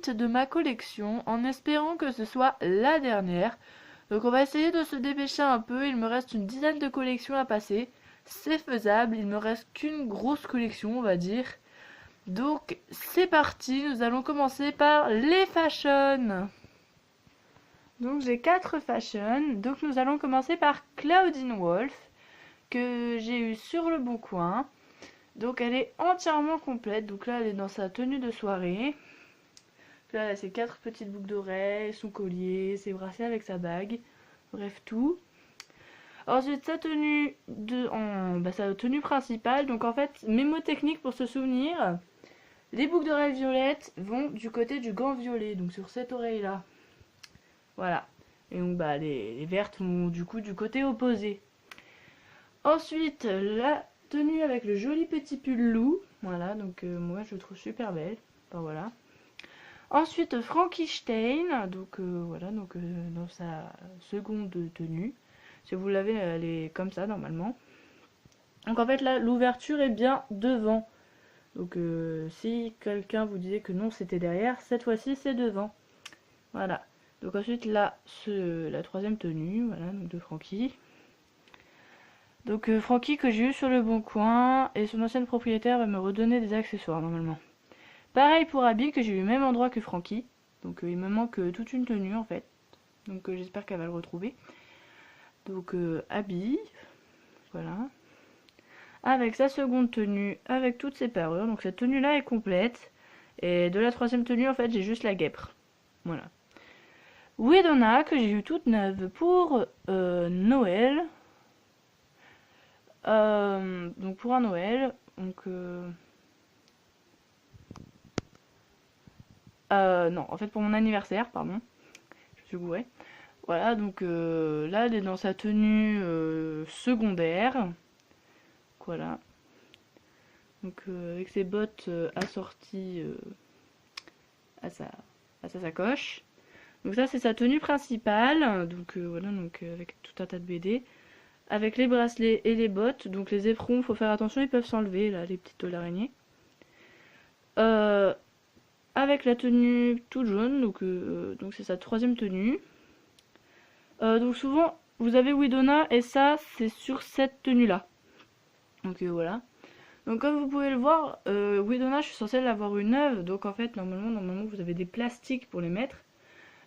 suite de ma collection en espérant que ce soit la dernière. Donc on va essayer de se dépêcher un peu, il me reste une dizaine de collections à passer. C'est faisable, il me reste qu'une grosse collection on va dire. Donc c'est parti, nous allons commencer par les fashion. Donc j'ai 4 fashion, donc nous allons commencer par Claudine Wolf que j'ai eu sur le Bon Coin. Donc elle est entièrement complète, donc là elle est dans sa tenue de soirée. Là elle a ses 4 petites boucles d'oreilles, son collier, ses bracelets avec sa bague, bref tout. Ensuite sa tenue sa tenue principale, donc en fait mémo technique pour se souvenir. Les boucles d'oreilles violettes vont du côté du gant violet, donc sur cette oreille là. Voilà. Et donc les vertes vont du coup du côté opposé. Ensuite la tenue avec le joli petit pull loup. Voilà, donc moi je le trouve super belle. Enfin voilà. Ensuite Frankie Stein, donc voilà, donc dans sa seconde tenue. Si vous l'avez, elle est comme ça normalement. Donc en fait là l'ouverture est bien devant. Donc si quelqu'un vous disait que non c'était derrière, cette fois-ci c'est devant. Voilà. Donc ensuite là la troisième tenue, voilà, donc de Frankie. Donc Frankie que j'ai eu sur le Bon Coin et son ancienne propriétaire va me redonner des accessoires normalement. Pareil pour Abby que j'ai eu au même endroit que Frankie. Donc il me manque toute une tenue en fait. Donc j'espère qu'elle va le retrouver. Donc Abby, voilà. Avec sa seconde tenue, avec toutes ses parures. Donc cette tenue là est complète. Et de la troisième tenue en fait j'ai juste la guêpre. Voilà. Widona que j'ai eu toute neuve pour Noël. Donc pour un Noël. Donc non, en fait pour mon anniversaire, pardon. Je suis gourée. Voilà, donc là elle est dans sa tenue secondaire. Voilà. Donc avec ses bottes assorties à sa sacoche. Donc ça c'est sa tenue principale. Donc voilà, donc avec tout un tas de BD. Avec les bracelets et les bottes. Donc les éperons, faut faire attention, ils peuvent s'enlever là, les petites toiles d'araignée. Avec la tenue toute jaune, donc c'est sa troisième tenue. Donc souvent vous avez Widona et ça c'est sur cette tenue là. Donc voilà. Donc comme vous pouvez le voir, Widona je suis censée l'avoir une neuve, donc en fait normalement vous avez des plastiques pour les mettre.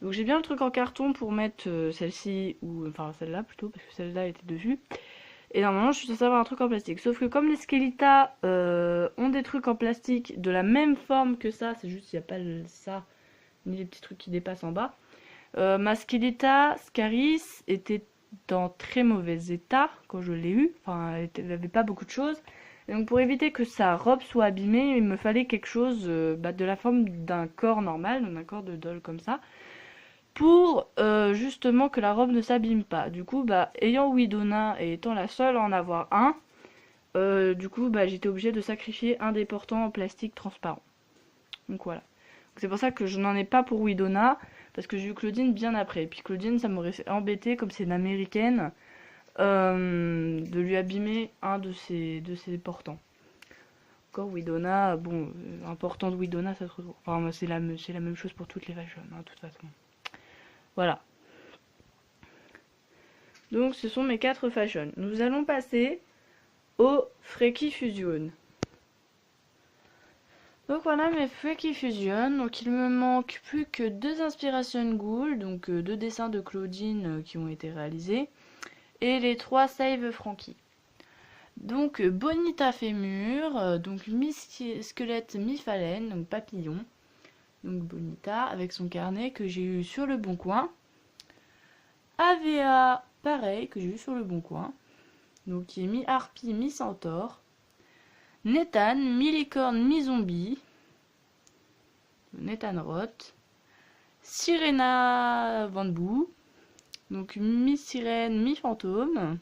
Donc j'ai bien le truc en carton pour mettre celle-ci, ou enfin celle-là plutôt, parce que celle-là était dessus. Et normalement je suis censée avoir un truc en plastique. Sauf que comme les Skelita ont des trucs en plastique de la même forme que ça, c'est juste qu'il n'y a pas ça, ni les petits trucs qui dépassent en bas. Ma Skelita Scaris était dans très mauvais état quand je l'ai eu. Enfin elle n'avait pas beaucoup de choses. Et donc pour éviter que sa robe soit abîmée, il me fallait quelque chose de la forme d'un corps normal, donc d'un corps de doll comme ça. Pour justement que la robe ne s'abîme pas. Du coup, ayant Widona et étant la seule à en avoir un, du coup, j'étais obligée de sacrifier un des portants en plastique transparent. Donc voilà. C'est pour ça que je n'en ai pas pour Widona, parce que j'ai eu Claudine bien après. Et puis Claudine, ça m'aurait embêté, comme c'est une américaine, de lui abîmer un de ses portants. Encore Widona, bon, un portant de Widona, ça se retrouve. Enfin, c'est la même chose pour toutes les fashion, de toute façon. Voilà. Donc ce sont mes 4 fashion. Nous allons passer au Freaky Fusion. Donc voilà mes Freaky Fusion. Donc il me manque plus que 2 Inspiration Ghoul, donc 2 dessins de Claudine qui ont été réalisés, et les 3 Save Frankie. Donc Bonita Fémur, donc mi-squelette, mi-phalène, donc papillon. Donc Bonita avec son carnet que j'ai eu sur le Bon Coin. AVA pareil que j'ai eu sur le Bon Coin. Donc qui est mi-harpie, mi-centaure. Nathan, mi-licorne, mi-zombie. Nathan Roth. Sirena Van Boo. Donc mi-sirène, mi-fantôme.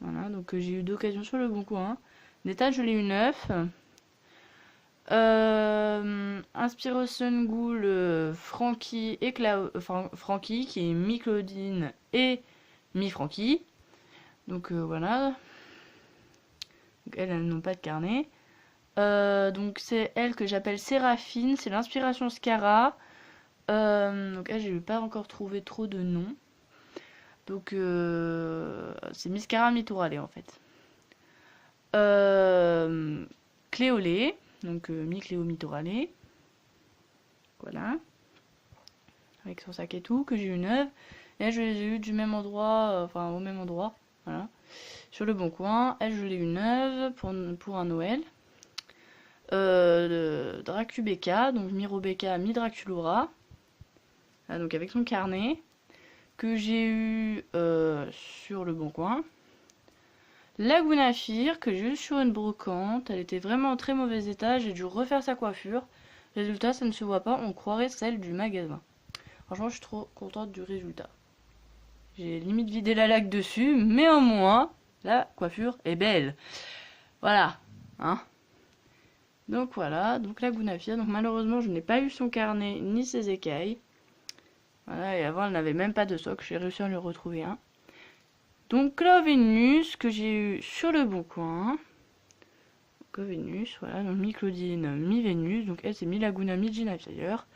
Voilà, donc j'ai eu d'occasion sur le Bon Coin. Nathan je l'ai eu neuf. Inspiration Ghoul, Frankie et Frankie qui est mi-Claudine et mi-Frankie. Donc voilà. Donc elles n'ont pas de carnet. Donc c'est elle que j'appelle Séraphine, c'est l'inspiration Scara. Donc elle, j'ai pas encore trouvé trop de noms. Donc c'est Miscara Mitorale en fait. Cléolé, donc Mi-Cléo Mitorale. Voilà. Avec son sac et tout, que j'ai eu neuve. Et je les ai eu du même endroit, enfin au même endroit. Voilà. Sur le Bon Coin. Elle, je l'ai eu neuve pour un Noël. Dracubeka, donc Mirobeka Mi-Draculora. Donc avec son carnet. Que j'ai eu sur le Bon Coin. La Gounafir, que j'ai eu sur une brocante. Elle était vraiment en très mauvais état. J'ai dû refaire sa coiffure. Résultat, ça ne se voit pas. On croirait celle du magasin. Franchement, je suis trop contente du résultat. J'ai limite vidé la laque dessus. Mais au moins, la coiffure est belle. Voilà. Hein. Donc voilà. Donc la Gounafir. Donc malheureusement, je n'ai pas eu son carnet ni ses écailles. Voilà. Et avant, elle n'avait même pas de socle. J'ai réussi à lui retrouver un. Donc la Vénus que j'ai eu sur le Bon Coin. Donc Vénus, voilà, donc mi-Claudine, mi-Vénus, donc elle c'est mi-Laguna, mi-Gina d'ailleurs.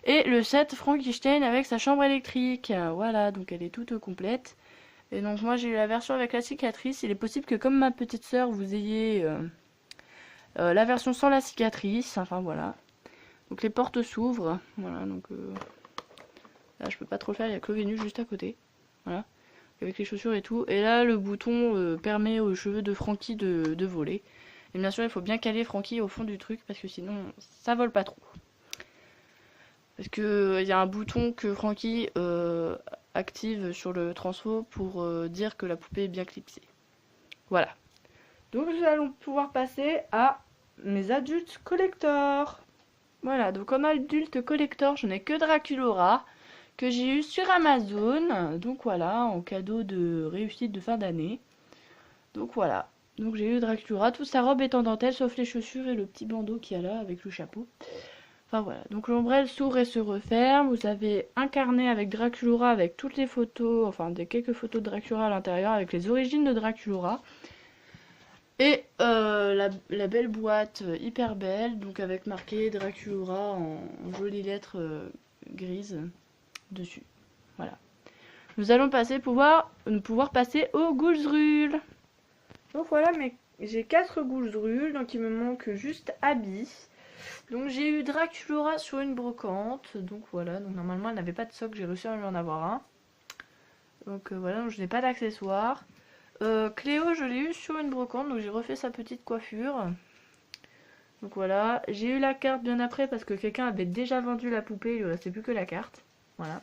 Et le set Frankenstein avec sa chambre électrique, voilà, donc elle est toute complète. Et donc moi j'ai eu la version avec la cicatrice, il est possible que comme ma petite sœur vous ayez la version sans la cicatrice, enfin voilà. Donc les portes s'ouvrent, voilà, donc là je peux pas trop le faire, il y a que Vénus juste à côté, voilà. Avec les chaussures et tout. Et là, le bouton permet aux cheveux de Frankie de voler. Et bien sûr, il faut bien caler Frankie au fond du truc parce que sinon, ça vole pas trop. Parce que il y a un bouton que Frankie active sur le transfo pour dire que la poupée est bien clipsée. Voilà. Donc nous allons pouvoir passer à mes adultes collector. Voilà, donc en adulte collector, je n'ai que Draculora que j'ai eu sur Amazon, donc voilà, en cadeau de réussite de fin d'année. Donc voilà, donc j'ai eu Dracula, toute sa robe est en dentelle sauf les chaussures et le petit bandeau qu'il y a là avec le chapeau. Enfin voilà, donc l'ombrelle s'ouvre et se referme, vous avez un carnet avec Dracula avec toutes les photos, enfin des quelques photos de Dracula à l'intérieur avec les origines de Dracula. Et la belle boîte hyper belle, donc avec marqué Dracula en jolies lettres grises dessus. Voilà. Nous allons pouvoir passer au Goulzrul. Donc voilà, mais j'ai 4 Goulzrul, donc il me manque juste Abby. Donc j'ai eu Dracula sur une brocante, donc voilà, donc normalement elle n'avait pas de socle, j'ai réussi à lui en avoir un. Donc voilà, donc je n'ai pas d'accessoires. Cléo, je l'ai eu sur une brocante, donc j'ai refait sa petite coiffure. Donc voilà, j'ai eu la carte bien après parce que quelqu'un avait déjà vendu la poupée, il ne restait plus que la carte. Voilà.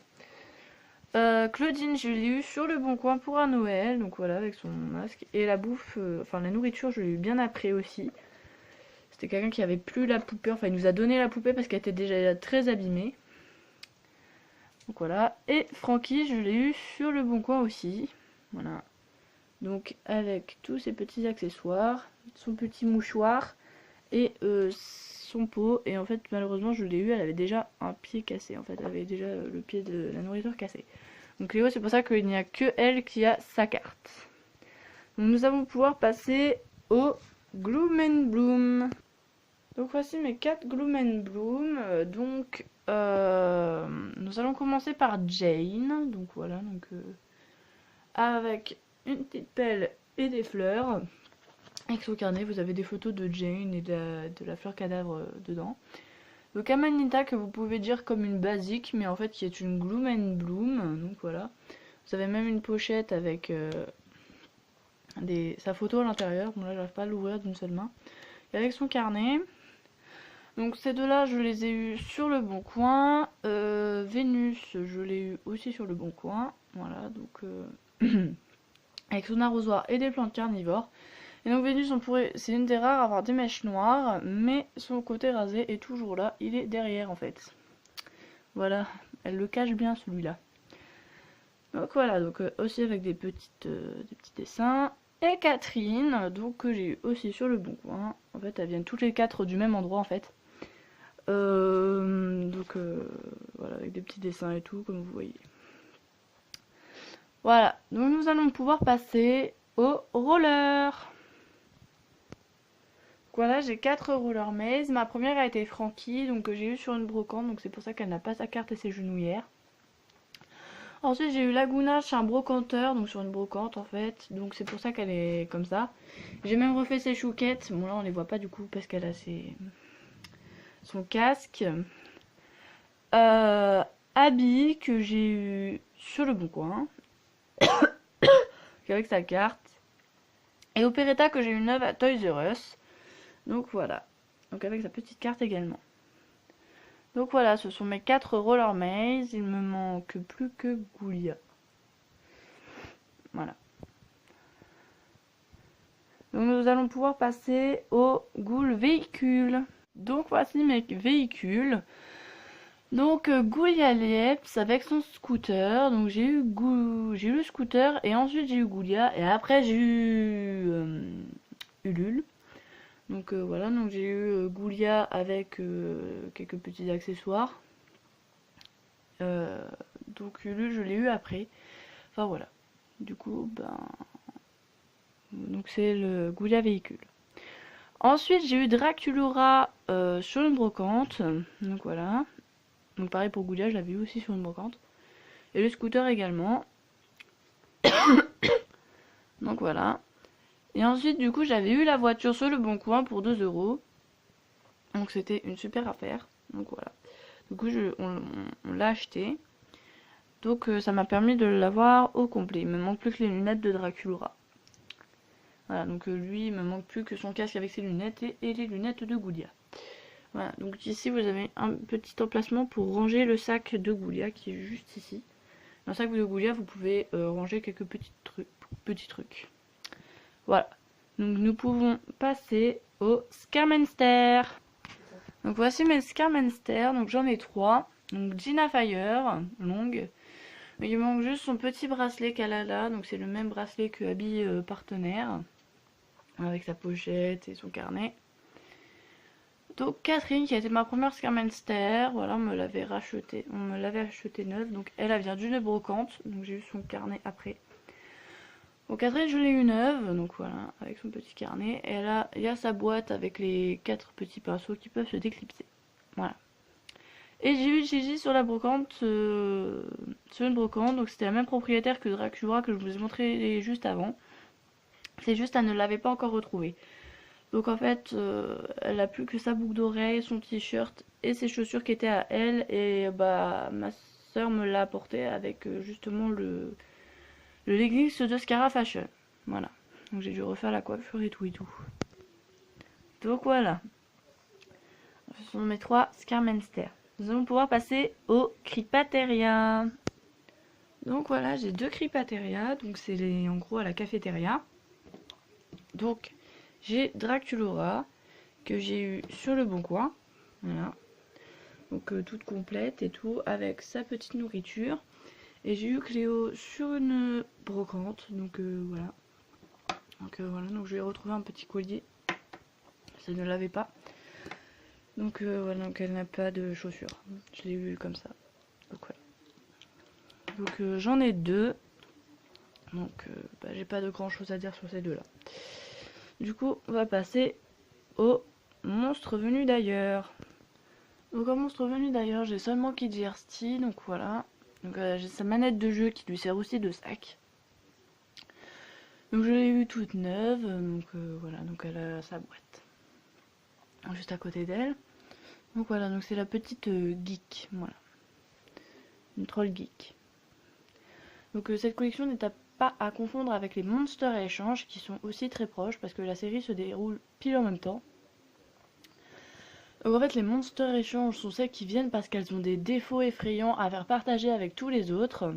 Claudine, je l'ai eu sur le Bon Coin pour un Noël, donc voilà, avec son masque. Et la bouffe, enfin la nourriture, je l'ai eu bien après aussi. C'était quelqu'un qui avait plus la poupée, enfin il nous a donné la poupée parce qu'elle était déjà très abîmée. Donc voilà. Et Frankie, je l'ai eu sur le Bon Coin aussi. Voilà. Donc avec tous ses petits accessoires, son petit mouchoir et son pot. Et en fait, malheureusement, je l'ai eu, elle avait déjà un pied cassé. En fait, elle avait déjà le pied de la nourriture cassé. Donc Léo, c'est pour ça qu'il n'y a que elle qui a sa carte. Donc nous allons pouvoir passer au Gloom and Bloom. Donc voici mes 4 Gloom and Bloom. Donc nous allons commencer par Jane. Donc voilà, donc avec une petite pelle et des fleurs. Avec son carnet, vous avez des photos de Jane et de la fleur cadavre dedans. Donc Amanita que vous pouvez dire comme une basique, mais en fait qui est une Gloom and Bloom. Donc voilà. Vous avez même une pochette avec sa photo à l'intérieur. Bon là j'arrive pas à l'ouvrir d'une seule main. Et avec son carnet. Donc ces deux-là, je les ai eus sur le Bon Coin. Vénus, je l'ai eu aussi sur le Bon Coin. Voilà, donc avec son arrosoir et des plantes carnivores. Et donc Vénus, c'est une des rares à avoir des mèches noires, mais son côté rasé est toujours là. Il est derrière en fait. Voilà, elle le cache bien celui-là. Donc voilà, donc aussi avec des petits dessins. Et Catherine, donc que j'ai eu aussi sur le Bon Coin. En fait, elles viennent toutes les 4 du même endroit en fait. Donc voilà, avec des petits dessins et tout, comme vous voyez. Voilà, donc nous allons pouvoir passer au roller. Voilà, j'ai 4 roller maze. Ma première a été Frankie, donc j'ai eu sur une brocante, donc c'est pour ça qu'elle n'a pas sa carte et ses genouillères. Ensuite, j'ai eu Laguna chez un brocanteur, donc sur une brocante en fait, donc c'est pour ça qu'elle est comme ça. J'ai même refait ses chouquettes. Bon, là on les voit pas du coup parce qu'elle a son casque. Abby que j'ai eu sur le bon coin avec sa carte. Et Operetta que j'ai eu neuve à Toys R Us. Donc voilà. Donc avec sa petite carte également. Donc voilà, ce sont mes 4 roller maze. Il me manque plus que Goulia. Voilà. Donc nous allons pouvoir passer au Ghoul véhicule. Donc voici mes véhicules. Donc Goulia Lieps avec son scooter. Donc j'ai eu le scooter et ensuite j'ai eu Goulia et après j'ai eu Ulule. Donc voilà, donc j'ai eu Goulia avec quelques petits accessoires. Donc Ulule je l'ai eu après. Enfin voilà. Du coup donc c'est le Goulia véhicule. Ensuite j'ai eu Draculaura sur une brocante. Donc voilà. Donc pareil pour Goulia, je l'avais eu aussi sur une brocante. Et le scooter également. Donc voilà. Et ensuite du coup j'avais eu la voiture sur le bon coin pour 2 €. Donc c'était une super affaire. Donc voilà. Du coup on l'a acheté. Donc ça m'a permis de l'avoir au complet. Il me manque plus que les lunettes de Draculaura. Voilà, donc lui il me manque plus que son casque avec ses lunettes et les lunettes de Goulia. Voilà, donc ici vous avez un petit emplacement pour ranger le sac de Goulia qui est juste ici. Dans le sac de Goulia vous pouvez ranger quelques petits trucs. Voilà, donc nous pouvons passer au Scarmanster. Donc voici mes Scarmanster, donc j'en ai 3. Donc Gina Fire, longue. Il manque juste son petit bracelet qu'elle a là, donc c'est le même bracelet que Abby partenaire. Avec sa pochette et son carnet. Donc Catherine qui a été ma première Scarmanster, voilà, on me l'avait acheté neuve, donc elle vient d'une brocante, donc j'ai eu son carnet après. Donc Catherine je l'ai eu neuve, donc voilà, avec son petit carnet, et il y a sa boîte avec les 4 petits pinceaux qui peuvent se déclipser, voilà. Et j'ai eu Gigi sur la brocante, sur une brocante, donc c'était la même propriétaire que Dracula que je vous ai montré juste avant. C'est juste elle ne l'avait pas encore retrouvé. Donc en fait, elle a plus que sa boucle d'oreille, son t-shirt et ses chaussures qui étaient à elle. Et bah ma soeur me l'a apporté avec justement le leggings de Scara Fashion. Voilà. Donc j'ai dû refaire la coiffure et tout et tout. Donc voilà. Ce sont mes 3 Scarmanster. Nous allons pouvoir passer au Cripateria. Donc voilà, j'ai 2 Cripateria. Donc c'est en gros à la cafétéria. Donc j'ai Draculaura que j'ai eu sur le bon coin. Voilà. Donc toute complète et tout avec sa petite nourriture. Et j'ai eu Cléo sur une brocante. Donc voilà. Donc voilà, donc je vais retrouver un petit collier. Ça ne l'avait pas. Donc voilà, donc elle n'a pas de chaussures. Je l'ai eu comme ça. Donc voilà. Donc j'en ai 2. Donc j'ai pas de grand chose à dire sur ces deux là. Du coup on va passer au monstre venu d'ailleurs. Donc en monstre venu d'ailleurs j'ai seulement Kidjersti, donc voilà. Donc j'ai sa manette de jeu qui lui sert aussi de sac. Donc je l'ai eu toute neuve, donc voilà, donc elle a sa boîte. Juste à côté d'elle. Donc voilà, donc c'est la petite geek, voilà. Une troll geek. Donc cette collection n'est pas à confondre avec les Monster Échange qui sont aussi très proches parce que la série se déroule pile en même temps. Donc en fait les Monster Échange sont celles qui viennent parce qu'elles ont des défauts effrayants à faire partager avec tous les autres.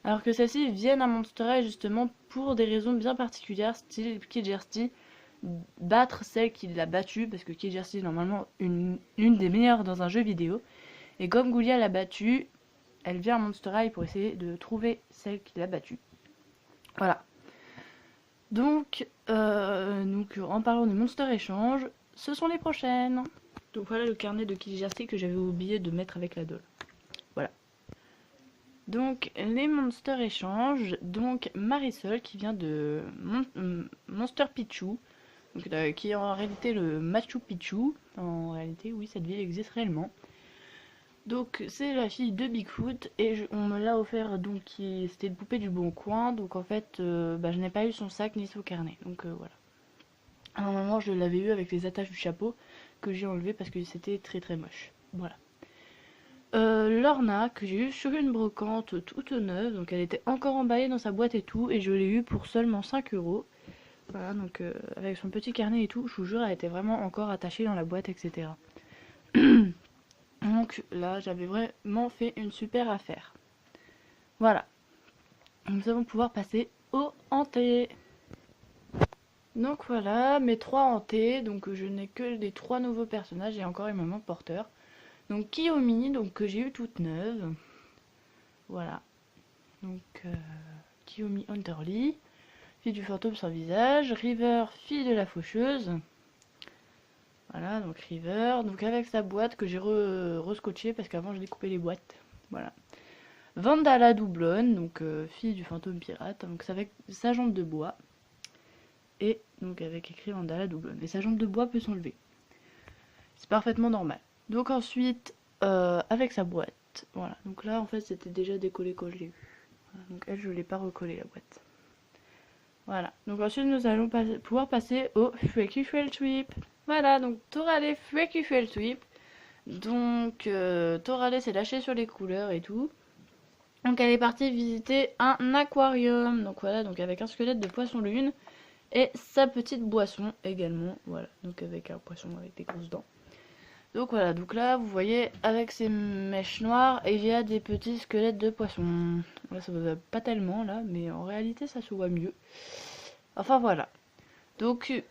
Alors que celles-ci viennent à Monster High justement pour des raisons bien particulières, style Kidjersti battre celle qui l'a battue, parce que Kidjersti est normalement une des meilleures dans un jeu vidéo. Et comme Goulia l'a battue, elle vient à Monster High pour essayer de trouver celle qui l'a battue. Voilà. Donc en parlant de Monster Échange, ce sont les prochaines. Donc voilà le carnet de Kidjersti que j'avais oublié de mettre avec la doll. Voilà. Donc les Monster Échange, donc Marisol qui vient de Monster Pichu. donc, qui est en réalité le Machu Picchu. En réalité, oui, cette ville existe réellement. Donc c'est la fille de Bigfoot et on me l'a offert, donc c'était une poupée du Bon Coin, donc en fait je n'ai pas eu son sac ni son carnet, donc voilà. Normalement je l'avais eu avec les attaches du chapeau que j'ai enlevé parce que c'était très très moche. Voilà. Lorna que j'ai eu sur une brocante toute neuve, donc elle était encore emballée dans sa boîte et tout, et je l'ai eu pour seulement 5 euros. Voilà, donc avec son petit carnet et tout, je vous jure, elle était vraiment encore attachée dans la boîte, etc. Donc là, j'avais vraiment fait une super affaire. Voilà. Nous allons pouvoir passer au hanté. Donc voilà, mes 3 hantés. Donc je n'ai que les 3 nouveaux personnages et encore il me manque porteur. Donc Kiyomi, donc que j'ai eu toute neuve. Voilà. Donc Kiyomi Hunterly, fille du fantôme sans visage. River, fille de la faucheuse. Voilà, donc River, donc avec sa boîte que j'ai rescotché parce qu'avant je découpais les boîtes. Voilà. Vandala Doublonne, donc fille du fantôme pirate, donc c'est avec sa jambe de bois. Et donc avec écrit Vandala Doublonne. Et sa jambe de bois peut s'enlever. C'est parfaitement normal. Donc ensuite, avec sa boîte. Voilà, donc là en fait c'était déjà décollé quand je l'ai eu. Voilà, donc elle, je ne l'ai pas recollé la boîte. Voilà, donc ensuite nous allons pouvoir passer au Freaky Fuel Trip. Voilà, donc Torale Freaky Fuel Trip. Donc Torale s'est lâchée sur les couleurs et tout. Donc elle est partie visiter un aquarium. Donc voilà, donc avec un squelette de poisson lune et sa petite boisson également. Voilà, donc avec un poisson avec des grosses dents. Donc voilà, donc là vous voyez avec ces mèches noires, il y a des petits squelettes de poisson. Là ça ne va pas tellement là, mais en réalité ça se voit mieux. Enfin voilà. Donc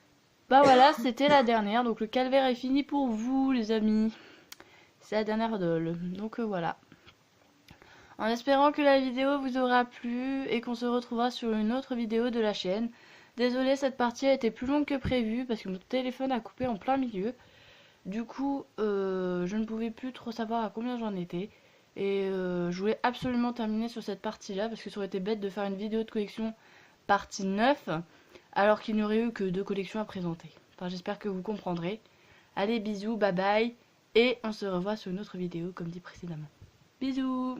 bah voilà, c'était la dernière. Donc le calvaire est fini pour vous les amis. C'est la dernière doll. Donc voilà. En espérant que la vidéo vous aura plu et qu'on se retrouvera sur une autre vidéo de la chaîne. Désolée, cette partie a été plus longue que prévu parce que mon téléphone a coupé en plein milieu. Du coup, je ne pouvais plus trop savoir à combien j'en étais. Et je voulais absolument terminer sur cette partie-là parce que ça aurait été bête de faire une vidéo de collection partie 9 alors qu'il n'y aurait eu que 2 collections à présenter. Enfin, j'espère que vous comprendrez. Allez, bisous, bye bye. Et on se revoit sur une autre vidéo comme dit précédemment. Bisous!